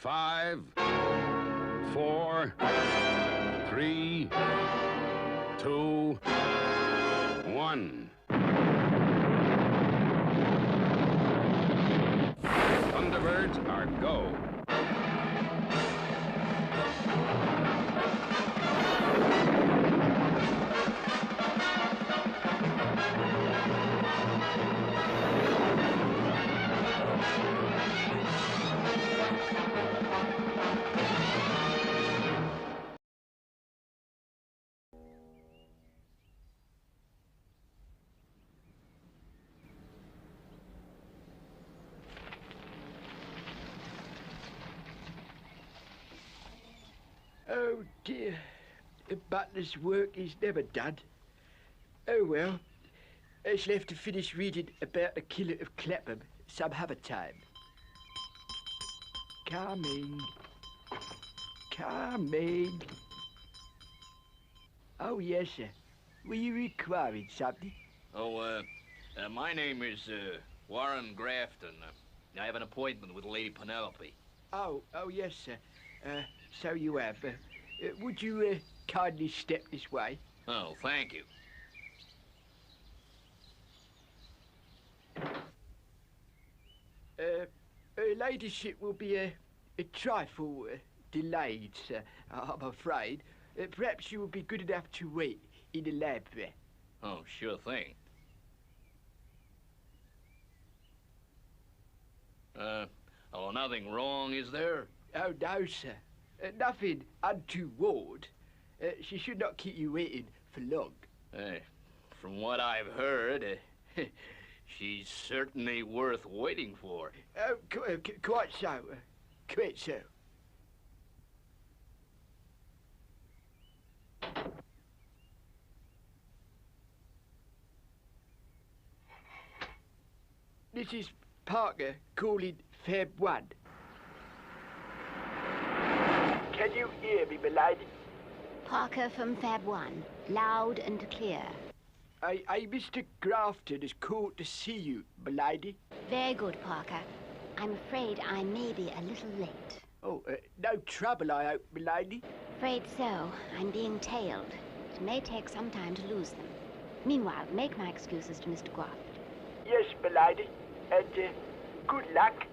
5, 4, 3, 2, 1. Thunderbirds are go. Oh dear, the butler's work is never done. Oh well, I shall have to finish reading about the killer of Clapham some other time. Coming. Coming. Oh yes, sir. Were you requiring something? Oh, my name is, Warren Grafton. I have an appointment with Lady Penelope. Oh yes, sir. So you have. Would you kindly step this way? Oh, thank you. Her ladyship will be a trifle delayed, sir, I'm afraid. Perhaps you would be good enough to wait in the lab there. Oh, sure thing. Oh, nothing wrong, is there? Oh, no, sir. Nothing untoward. She should not keep you waiting for long. From what I've heard, she's certainly worth waiting for. Oh, quite so. Quite so. This is Parker calling Fab 1. Can you hear me, milady? Parker from Fab 1. Loud and clear. Mr. Grafton has called to see you, milady. Very good, Parker. I'm afraid I may be a little late. Oh, no trouble, I hope, milady. Afraid so. I'm being tailed. It may take some time to lose them. Meanwhile, make my excuses to Mr. Graft. Yes, milady. And, good luck.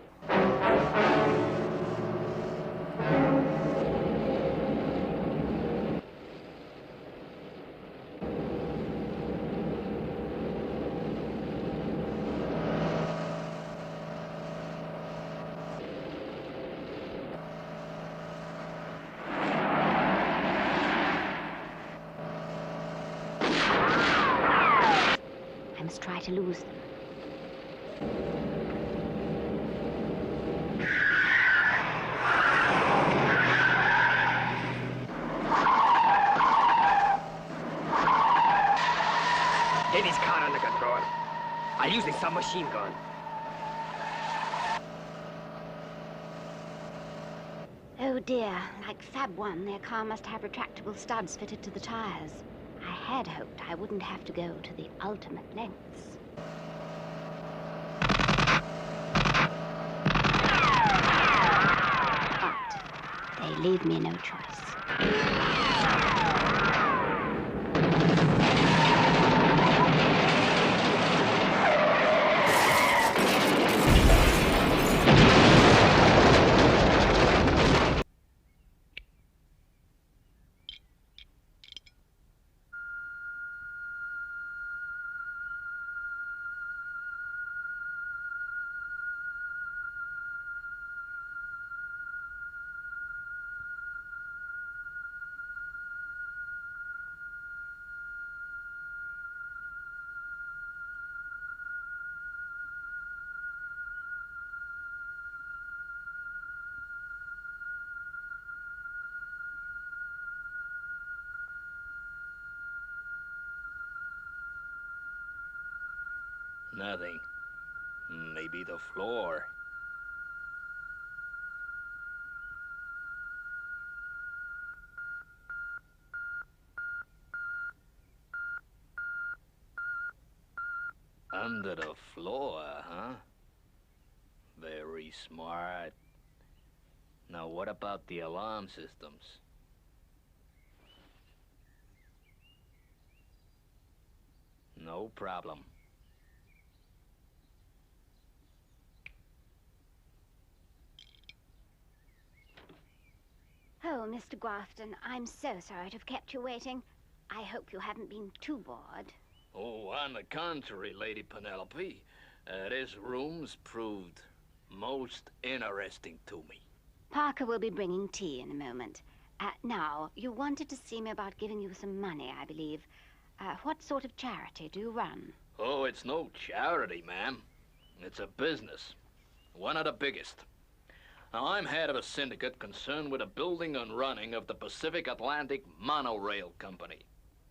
I must try to lose them. Get his car under control. I'll use the submachine gun. Oh dear, like Fab 1, their car must have retractable studs fitted to the tires. I had hoped I wouldn't have to go to the ultimate lengths. But they leave me no choice. Nothing. Maybe the floor. Under the floor, huh? Very smart. Now Now, what about the alarm systems? No problem. Oh, Mr. Grafton, I'm so sorry to have kept you waiting. I hope you haven't been too bored. Oh, on the contrary, Lady Penelope. This room's proved most interesting to me. Parker will be bringing tea in a moment. Now, you wanted to see me about giving you some money, I believe. What sort of charity do you run? Oh, it's no charity, ma'am. It's a business. One of the biggest. Now, I'm head of a syndicate concerned with the building and running of the Pacific Atlantic Monorail Company.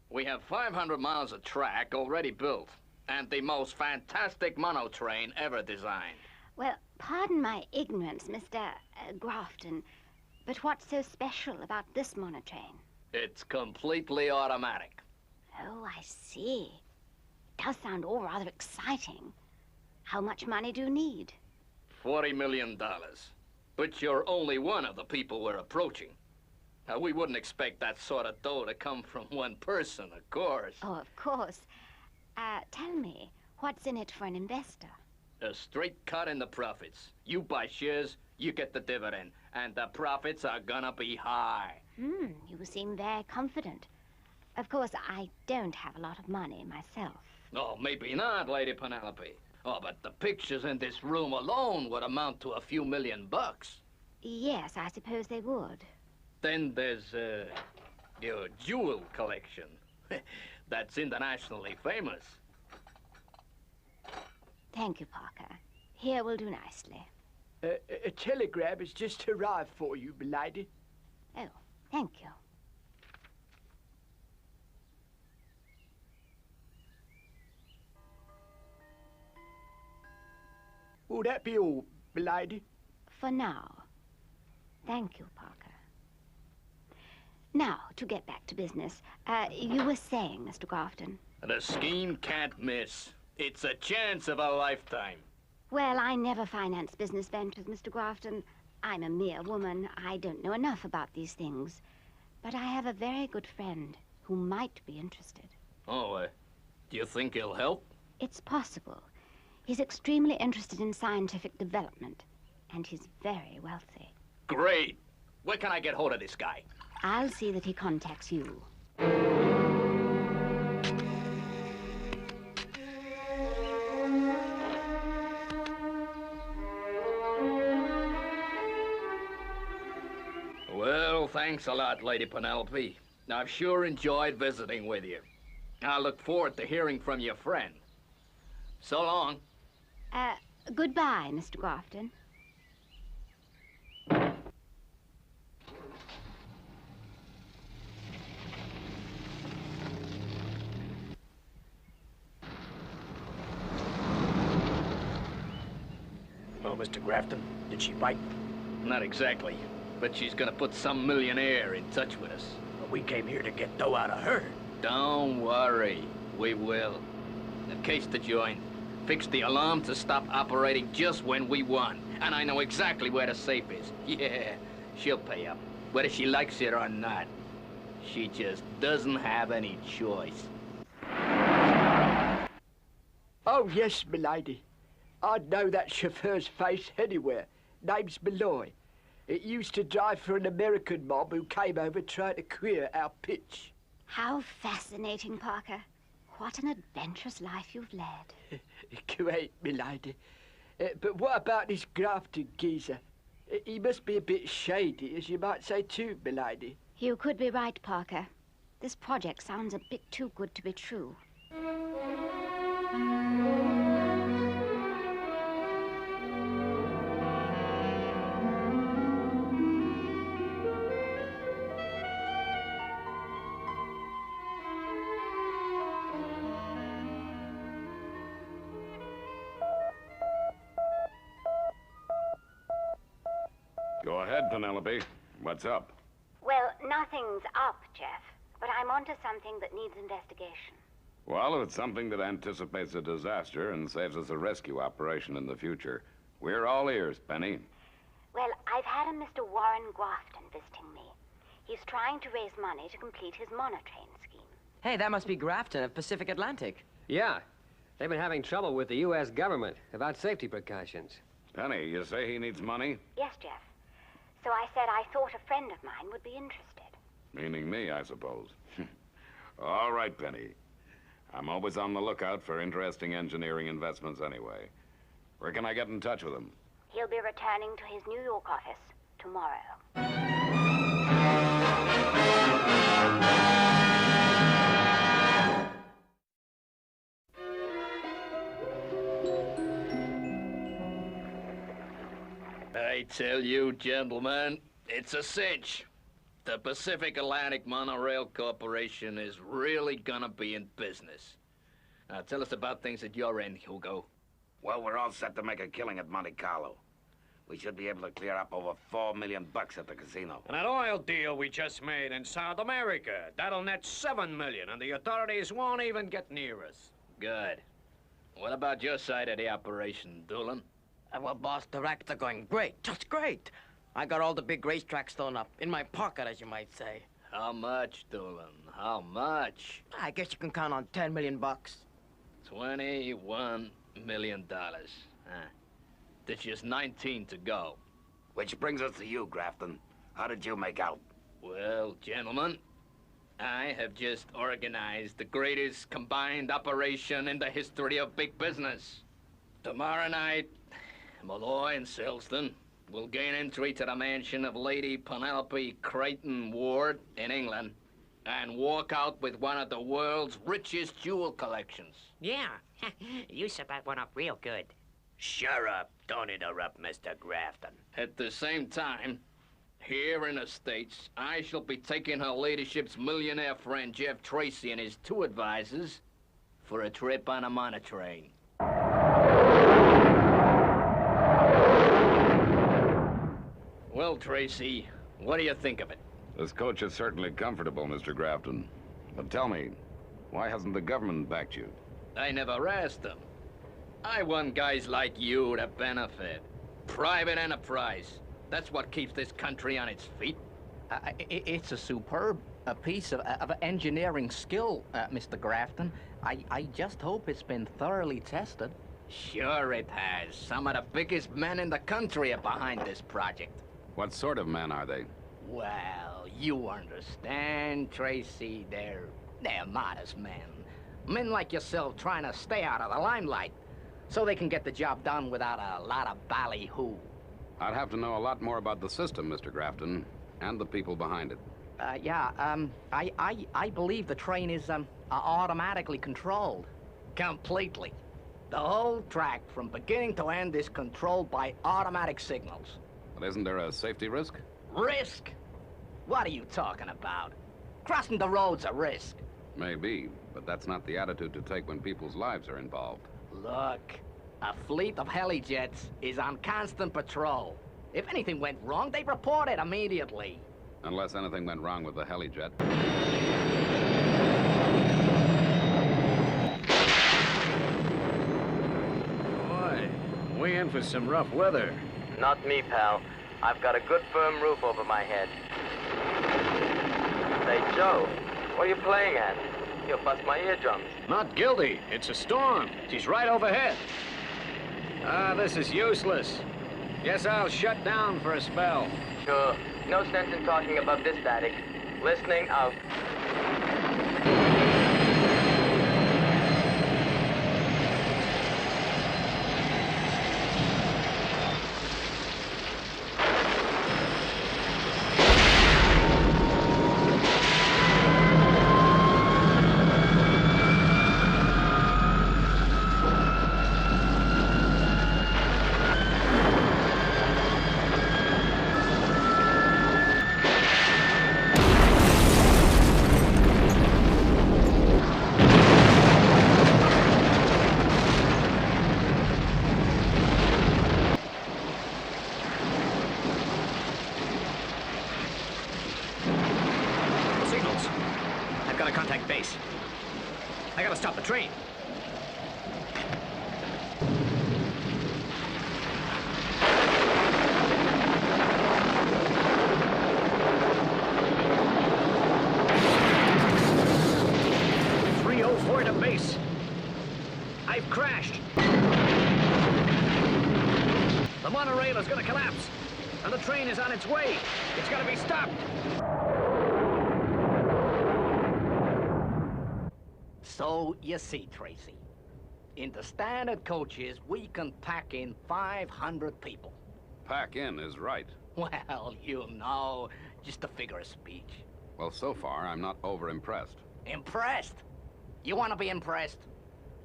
We have 500 miles of track already built, and the most fantastic monotrain ever designed. Well, pardon my ignorance, Mr. Grafton, but what's so special about this monotrain? It's completely automatic. Oh, I see. Does sound all rather exciting. How much money do you need? $40 million. But you're only one of the people we're approaching. Now, we wouldn't expect that sort of dough to come from one person, of course. Oh, of course. Tell me, what's in it for an investor? A straight cut in the profits. You buy shares, you get the dividend, and the profits are gonna be high. You seem very confident. Of course, I don't have a lot of money myself. Oh, maybe not, Lady Penelope. Oh, but the pictures in this room alone would amount to a few $1,000,000. Yes, I suppose they would. Then there's, your jewel collection. That's internationally famous. Thank you, Parker. Here will do nicely. A telegram has just arrived for you, milady. Oh, thank you. Will that be all, milady? For now. Thank you, Parker. Now, to get back to business, you were saying, Mr. Grafton. The scheme can't miss. It's a chance of a lifetime. Well, I never finance business ventures, Mr. Grafton. I'm a mere woman. I don't know enough about these things. But I have a very good friend who might be interested. Oh, do you think he'll help? It's possible. He's extremely interested in scientific development, and he's very wealthy. Great. Where can I get hold of this guy? I'll see that he contacts you. Well, thanks a lot, Lady Penelope. I've sure enjoyed visiting with you. I look forward to hearing from your friend. So long. Goodbye, Mr. Grafton. Oh, Mr. Grafton, did she bite? Not exactly, but she's gonna put some millionaire in touch with us. Well, we came here to get dough out of her. Don't worry, we will. The case to join. Fix the alarm to stop operating just when we want. And I know exactly where the safe is. Yeah, she'll pay up, whether she likes it or not. She just doesn't have any choice. Oh, yes, milady. I'd know that chauffeur's face anywhere. Name's Malloy. It used to drive for an American mob who came over trying to queer our pitch. How fascinating, Parker. What an adventurous life you've led. Great, milady. But what about this Grafton geezer? He must be a bit shady, as you might say too, milady. You could be right, Parker. This project sounds a bit too good to be true. Go ahead, Penelope. What's up? Well, nothing's up, Jeff, but I'm onto something that needs investigation. Well, if it's something that anticipates a disaster and saves us a rescue operation in the future, we're all ears, Penny. Well, I've had a Mr. Warren Grafton visiting me. He's trying to raise money to complete his monotrain scheme. Hey, that must be Grafton of Pacific Atlantic. Yeah. They've been having trouble with the U.S. government about safety precautions. Penny, you say he needs money? Yes, Jeff. So I said I thought a friend of mine would be interested. Meaning me, I suppose. All right, Penny. I'm always on the lookout for interesting engineering investments anyway. Where can I get in touch with him? He'll be returning to his New York office tomorrow. I tell you, gentlemen, it's a cinch. The Pacific Atlantic Monorail Corporation is really gonna be in business. Now, tell us about things at your end, Hugo. Well, we're all set to make a killing at Monte Carlo. We should be able to clear up over $4 million at the casino. And that oil deal we just made in South America, that'll net $7 million, and the authorities won't even get near us. Good. What about your side of the operation, Doolin? Well, boss, the racks are going great, just great. I got all the big racetracks thrown up, in my pocket, as you might say. How much, Doolin? How much? I guess you can count on 10 million bucks. $21 million. There's just 19 to go. Which brings us to you, Grafton. How did you make out? Well, gentlemen, I have just organized the greatest combined operation in the history of big business. Tomorrow night, Malloy and Silston will gain entry to the mansion of Lady Penelope Creighton Ward in England and walk out with one of the world's richest jewel collections. Yeah, you set that one up real good. Shut up. Don't interrupt, Mr. Grafton. At the same time, here in the States, I shall be taking her ladyship's millionaire friend Jeff Tracy and his 2 advisors for a trip on a monotrain. Well, Tracy, what do you think of it? This coach is certainly comfortable, Mr. Grafton. But tell me, why hasn't the government backed you? I never asked them. I want guys like you to benefit. Private enterprise. That's what keeps this country on its feet. It's a superb piece of engineering skill, Mr. Grafton. I just hope it's been thoroughly tested. Sure it has. Some of the biggest men in the country are behind this project. What sort of men are they? Well, you understand, Tracy. They're modest men. Men like yourself trying to stay out of the limelight so they can get the job done without a lot of ballyhoo. I'd have to know a lot more about the system, Mr. Grafton, and the people behind it. I believe the train is automatically controlled. Completely. The whole track from beginning to end is controlled by automatic signals. But isn't there a safety risk? Risk? What are you talking about? Crossing the road's a risk. Maybe, but that's not the attitude to take when people's lives are involved. Look, a fleet of heli-jets is on constant patrol. If anything went wrong, they'd report it immediately. Unless anything went wrong with the heli-jet. Boy, we in for some rough weather. Not me, pal. I've got a good firm roof over my head. Say, Joe, what are you playing at? You'll bust my eardrums. Not guilty. It's a storm. She's right overhead. This is useless. Guess I'll shut down for a spell. Sure. No sense in talking about this static. Listening out. I gotta stop the train. train is on its way. It's gotta be stopped. So, you see, Tracy, in the standard coaches, we can pack in 500 people. Pack in is right. Well, you know, just a figure of speech. Well, so far, I'm not over-impressed. Impressed? You want to be impressed?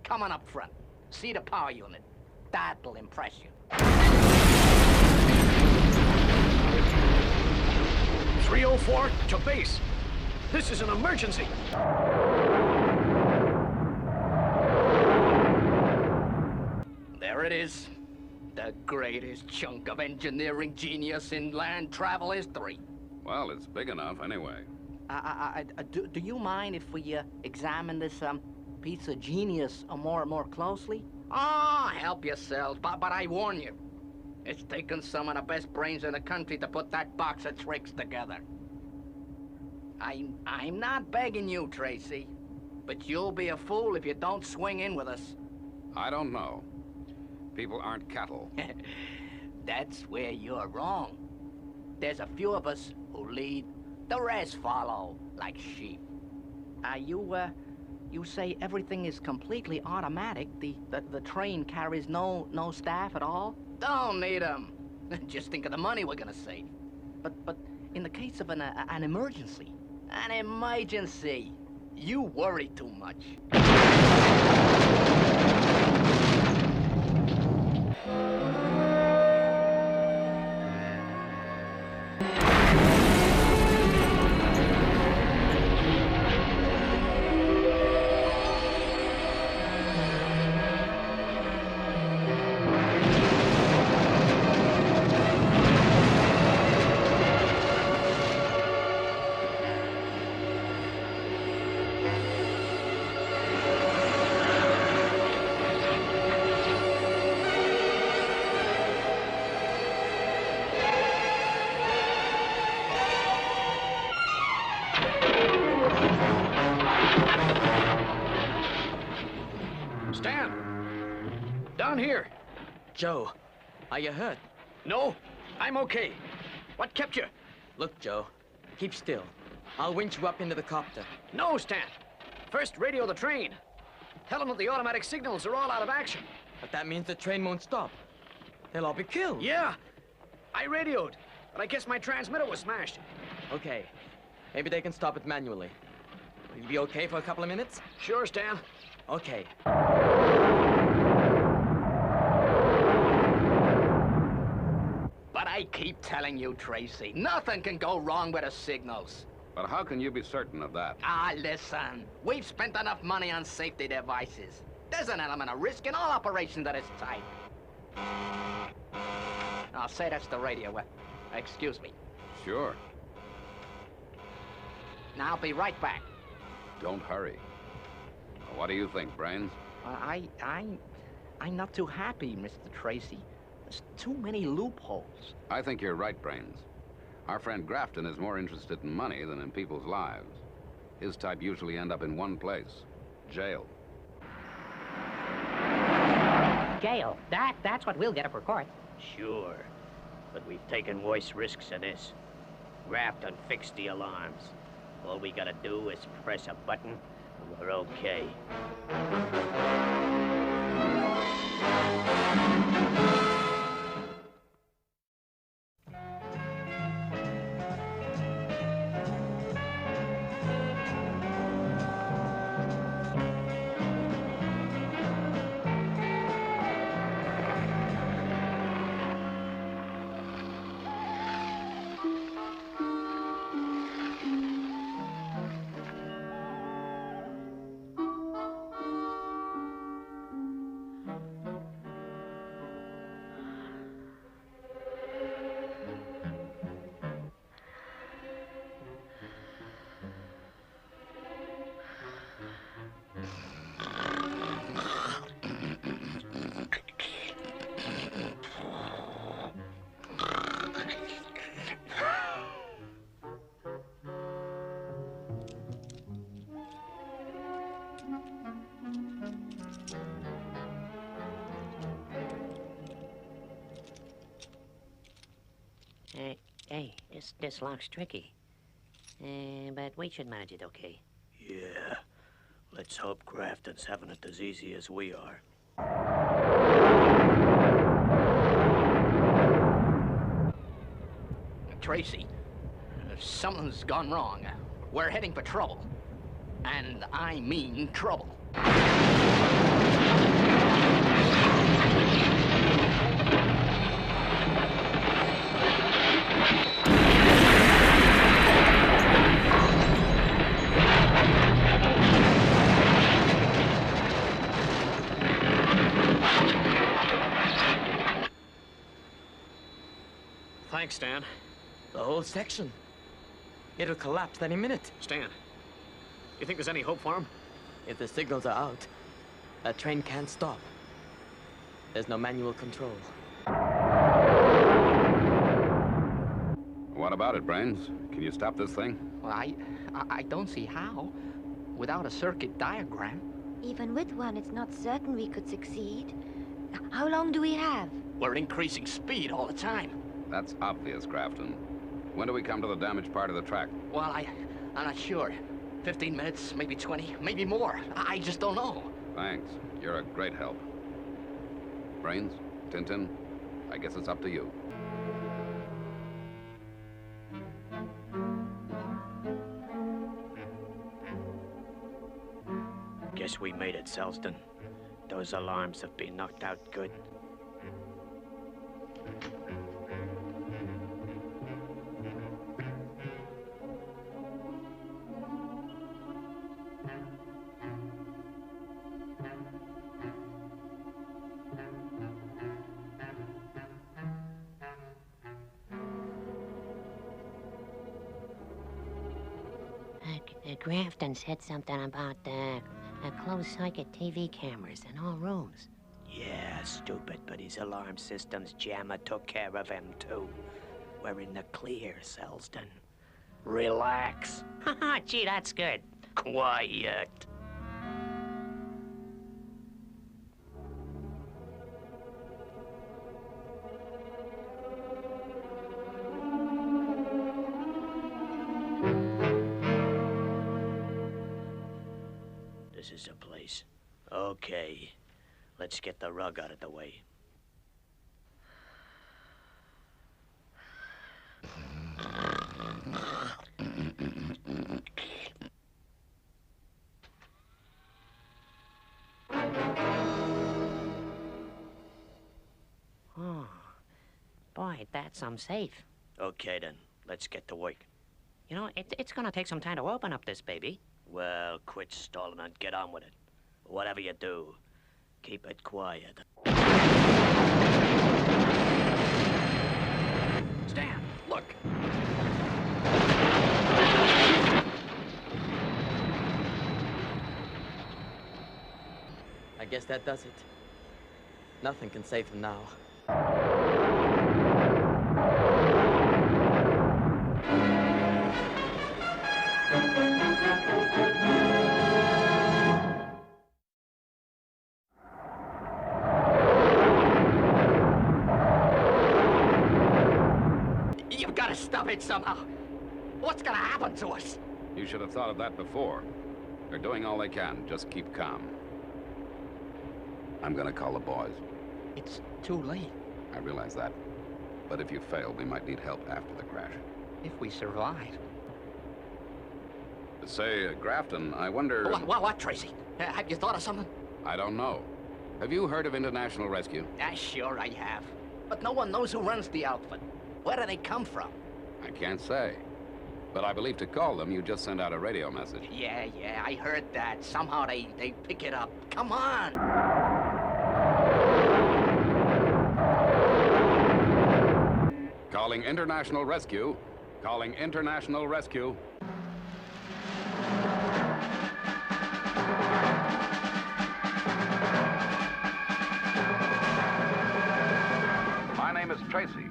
Come on up front. See the power unit. That'll impress you. 304 to base. This is an emergency. There it is. The greatest chunk of engineering genius in land travel history. Well, it's big enough anyway. Do you mind if we examine this piece of genius more closely? Ah, help yourselves, but I warn you, it's taken some of the best brains in the country to put that box of tricks together. I'm not begging you, Tracy, but you'll be a fool if you don't swing in with us. I don't know. People aren't cattle. That's where you're wrong. There's a few of us who lead, the rest follow, like sheep. You say everything is completely automatic? The train carries no staff at all? Don't need them. Just think of the money we're gonna save. But in the case of an emergency, you worry too much. Down here. Joe, are you hurt? No, I'm okay. What kept you? Look, Joe, keep still. I'll winch you up into the copter. No, Stan. First, radio the train. Tell them that the automatic signals are all out of action. But that means the train won't stop. They'll all be killed. Yeah, I radioed, but I guess my transmitter was smashed. Okay, maybe they can stop it manually. Will you be okay for a couple of minutes? Sure, Stan. Okay. But I keep telling you, Tracy, nothing can go wrong with the signals. But how can you be certain of that? Ah, listen. We've spent enough money on safety devices. There's an element of risk in all operations of this type. I'll say that's the radio. Excuse me. Sure. Now, I'll be right back. Don't hurry. What do you think, Brains? I'm not too happy, Mr. Tracy. There's too many loopholes. I think you're right, Brains. Our friend Grafton is more interested in money than in people's lives. His type usually end up in one place, jail. Jail. That's what we'll get up for court. Sure, but we've taken worse risks than this. Grafton fixed the alarms. All we gotta do is press a button, and we're okay. Hey, this lock's tricky. But we should manage it okay. Yeah. Let's hope Grafton's having it as easy as we are. Tracy, something's gone wrong. We're heading for trouble. And I mean trouble. Thanks, Stan. The whole section. It'll collapse any minute. Stan, you think there's any hope for him? If the signals are out, that train can't stop. There's no manual control. What about it, Brains? Can you stop this thing? Well, I don't see how. Without a circuit diagram. Even with one, it's not certain we could succeed. How long do we have? We're increasing speed all the time. That's obvious, Grafton. When do we come to the damaged part of the track? Well, I'm not sure. 15 minutes, maybe 20, maybe more. I just don't know. Thanks. You're a great help. Brains, Tintin, I guess it's up to you. Guess we made it, Selston. Those alarms have been knocked out good. Grafton said something about closed-circuit TV cameras in all rooms. Yeah, stupid, but his alarm system's jammer took care of him, too. We're in the clear, Selston. Relax. Haha, gee, that's good. Quiet. This is the place. Okay. Let's get the rug out of the way. Oh, boy, that's safe. Okay, then. Let's get to work. You know, it's gonna take some time to open up this baby. Well, quit stalling and get on with it. Whatever you do, keep it quiet. Stan, look. I guess that does it. Nothing can save him now. You've got to stop it somehow. What's gonna happen to us? You should have thought of that before. They're doing all they can. Just keep calm. I'm gonna call the boys. It's too late. I realize that. But if you fail, we might need help after the crash. If we survive. Say, Grafton, I wonder... What, Tracy? Have you thought of something? I don't know. Have you heard of International Rescue? Sure I have. But no one knows who runs the outfit. Where do they come from? I can't say. But I believe to call them, you just send out a radio message. Yeah, I heard that. Somehow they pick it up. Come on! Calling International Rescue. Calling International Rescue. My name is Tracy.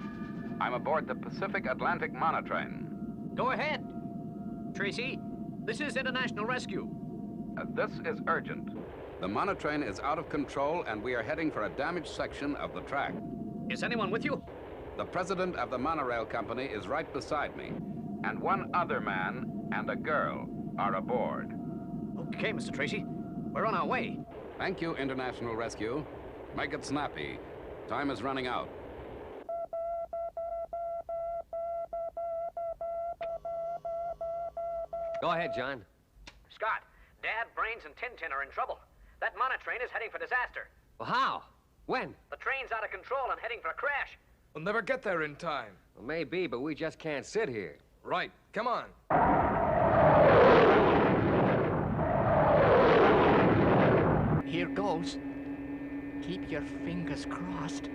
I'm aboard the Pacific Atlantic monotrain. Go ahead. Tracy, this is International Rescue. This is urgent. The monotrain is out of control, and we are heading for a damaged section of the track. Is anyone with you? The president of the monorail company is right beside me. And one other man and a girl are aboard. Okay, Mr. Tracy. We're on our way. Thank you, International Rescue. Make it snappy. Time is running out. Go ahead, John. Scott, Dad, Brains, and Tintin are in trouble. That monotrain is heading for disaster. Well, how? When? The train's out of control and heading for a crash. We'll never get there in time. Well, maybe, but we just can't sit here. Right. Come on. Here goes. Keep your fingers crossed.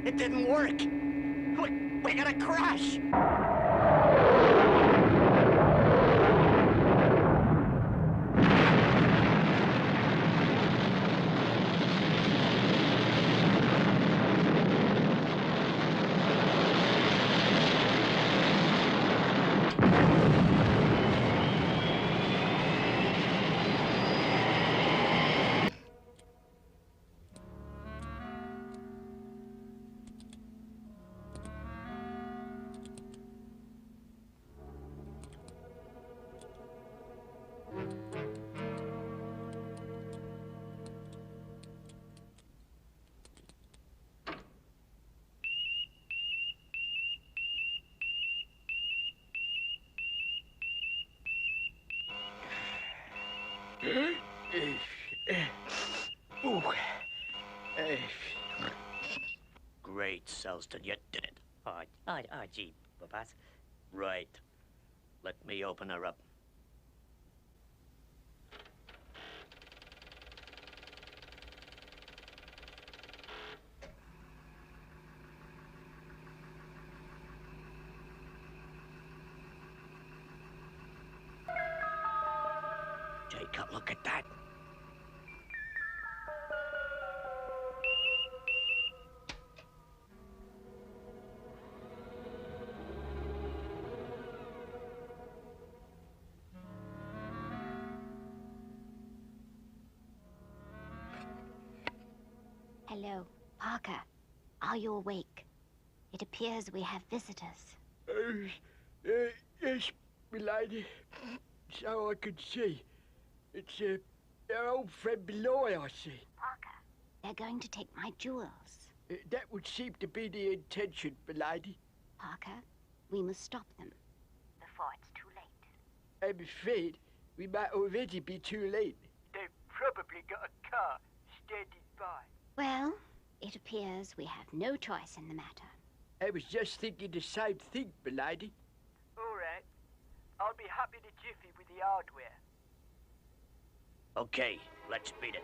It didn't work. We're gonna crash. Great, Selston, you did it. Gee, boss. Right. Let me open her up. Jacob, look at that. Hello, Parker. Are you awake? It appears we have visitors. Yes, milady. So I could see. It's our old friend below, I see. Parker, they're going to take my jewels. That would seem to be the intention, milady. Parker, we must stop them before it's too late. I'm afraid we might already be too late. They've probably got a car standing by. Well, it appears we have no choice in the matter. I was just thinking the same thing, milady. All right. I'll be happy to jiffy with the hardware. Okay, let's beat it.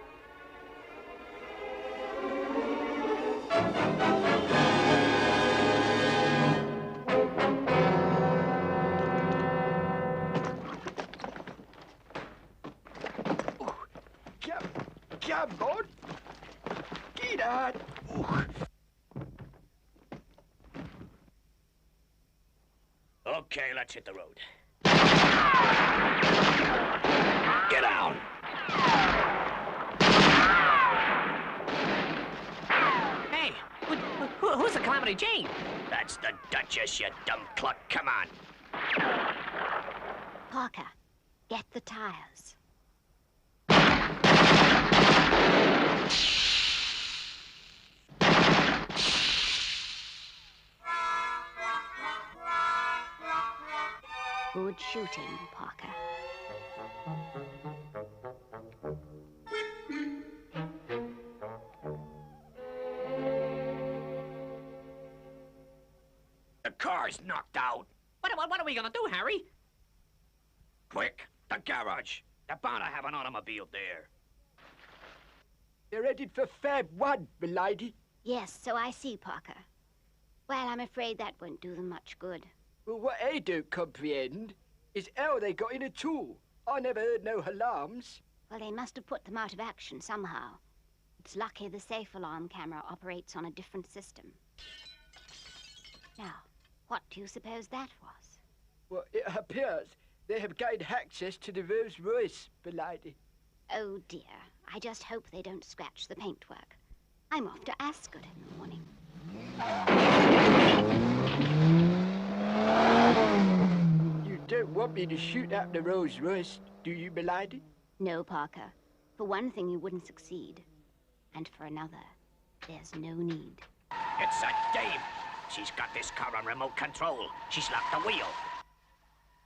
Come on. Get on. Okay, let's hit the road. Get out! Hey, who's the Calamity Jane? That's the Duchess, you dumb cluck. Come on. Parker, get the tires. Good shooting, Parker. The car's knocked out. What are we gonna do, Harry? Quick, the garage. They're bound to have an automobile there. They're headed for Fab 1, milady. Yes, so I see, Parker. Well, I'm afraid that won't do them much good. Well, what I don't comprehend is how they got in at all. I never heard no alarms. Well, they must have put them out of action somehow. It's lucky the safe alarm camera operates on a different system. Now, what do you suppose that was? Well, it appears they have gained access to the Rolls Royce, milady. Oh, dear. I just hope they don't scratch the paintwork. I'm off to Ascot in the morning. You don't want me to shoot up the Rolls Royce, do you, milady? No, Parker. For one thing, you wouldn't succeed. And for another, there's no need. It's a Dave. She's got this car on remote control. She's locked the wheel.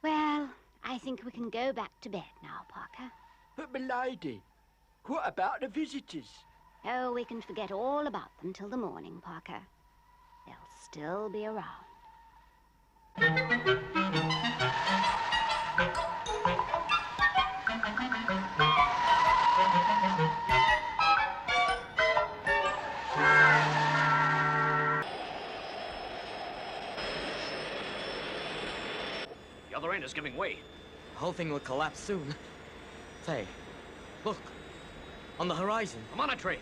Well, I think we can go back to bed now, Parker. But, milady, what about the visitors? Oh, we can forget all about them till the morning, Parker. They'll still be around. The other end is giving way. The whole thing will collapse soon. Say, look. On the horizon. I'm on a train.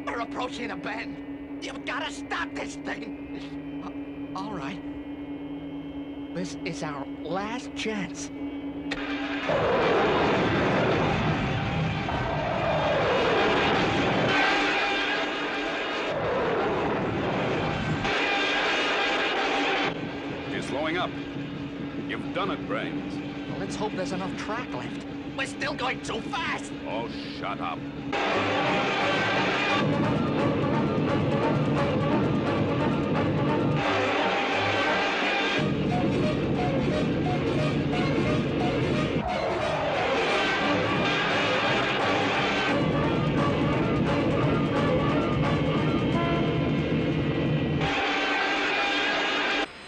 We're approaching a bend. You've got to stop this thing. All right. This is our last chance. You're slowing up. You've done it, Brains. Well, let's hope there's enough track left. We're still going too fast. Oh, shut up.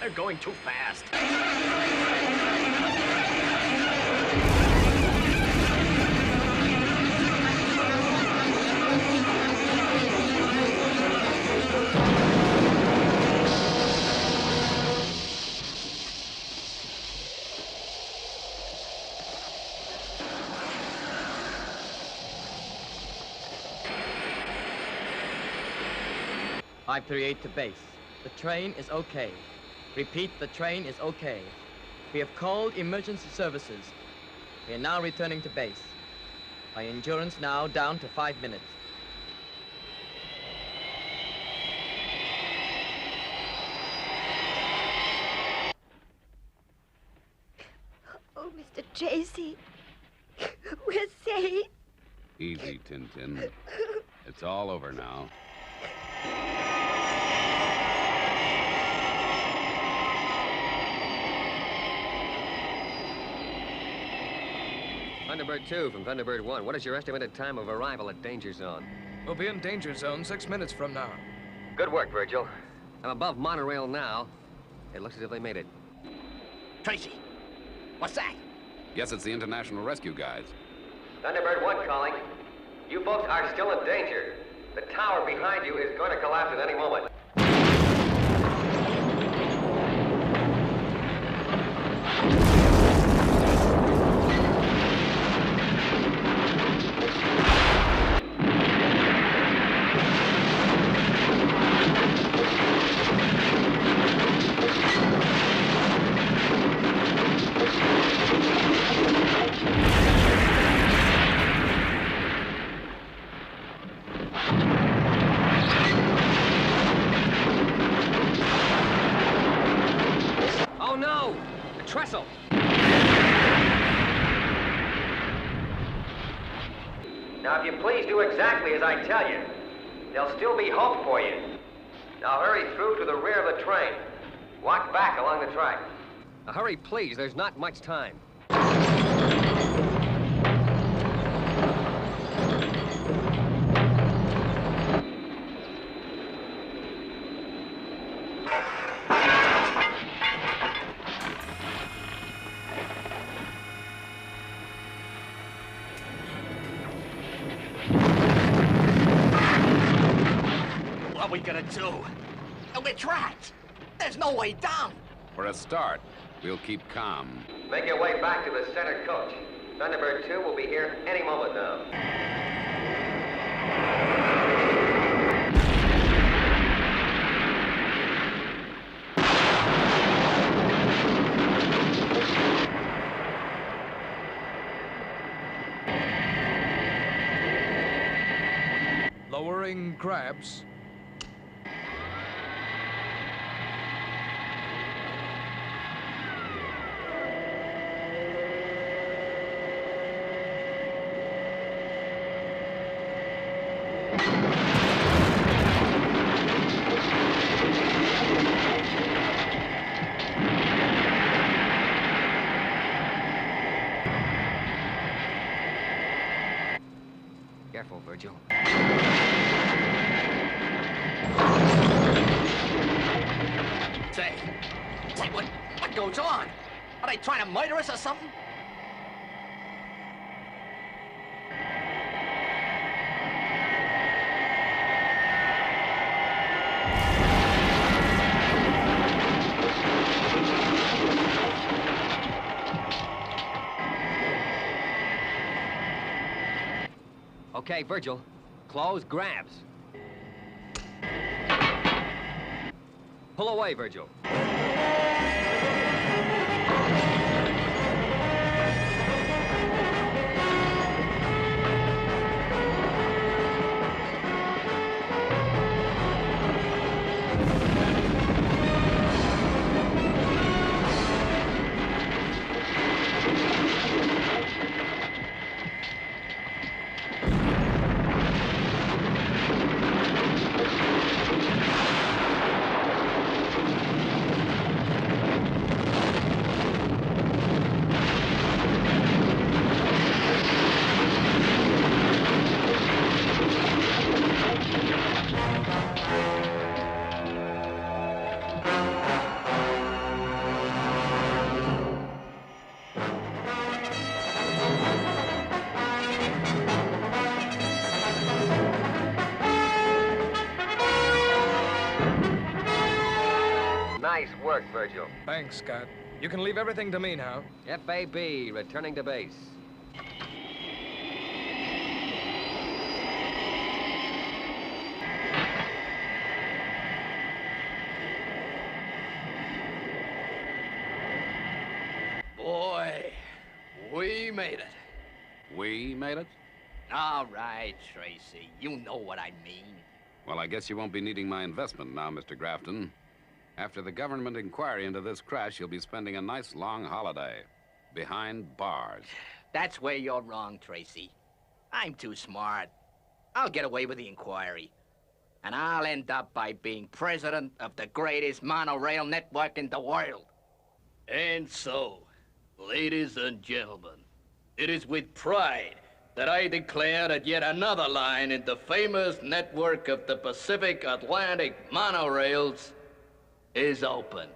They're going too fast. .538 to base. The train is okay. Repeat, the train is okay. We have called emergency services. We are now returning to base. My endurance now down to 5 minutes. Oh, Mr. Tracy, we're safe. Easy, Tintin. It's all over now. Thunderbird 2 from Thunderbird 1. What is your estimated time of arrival at Danger Zone? We'll be in danger zone 6 minutes from now. Good work, Virgil. I'm above monorail now. It looks as if they made it. Tracy, what's that? Guess it's the international rescue guys. Thunderbird 1 calling. You folks are still in danger. The tower behind you is going to collapse at any moment. Oh, no! The trestle! Now, if you please do exactly as I tell you, there'll still be hope for you. Now hurry through to the rear of the train. Walk back along the track. Now, hurry, please. There's not much time. What are we gonna do? We're trapped. There's no way down. For a start, we'll keep calm. Make your way back to the center coach. Thunderbird 2 will be here any moment now. Lowering crabs. Careful, Virgil. Say, what goes on? Are they trying to murder us or something? Okay, Virgil. Close grabs. Pull away, Virgil. Nice work, Virgil. Thanks, Scott. You can leave everything to me now. FAB, returning to base. Boy, we made it. We made it? All right, Tracy. You know what I mean. Well, I guess you won't be needing my investment now, Mr. Grafton. After the government inquiry into this crash, you'll be spending a nice long holiday. Behind bars. That's where you're wrong, Tracy. I'm too smart. I'll get away with the inquiry. And I'll end up by being president of the greatest monorail network in the world. And so, ladies and gentlemen, it is with pride that I declare that yet another line in the famous network of the Pacific Atlantic monorails is open.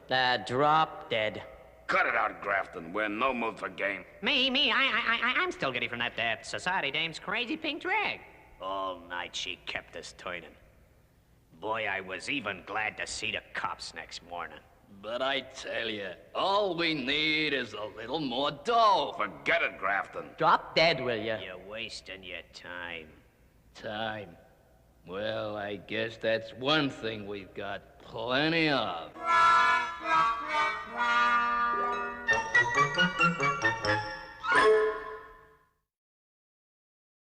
Drop dead. Cut it out, Grafton. We're in no mood for game. I'm still giddy from that society dame's crazy pink drag. All night she kept us turning. Boy, I was even glad to see the cops next morning. But I tell you, all we need is a little more dough. Forget it, Grafton. Drop dead, will you? You're wasting your time. Time. Well, I guess that's one thing we've got plenty of.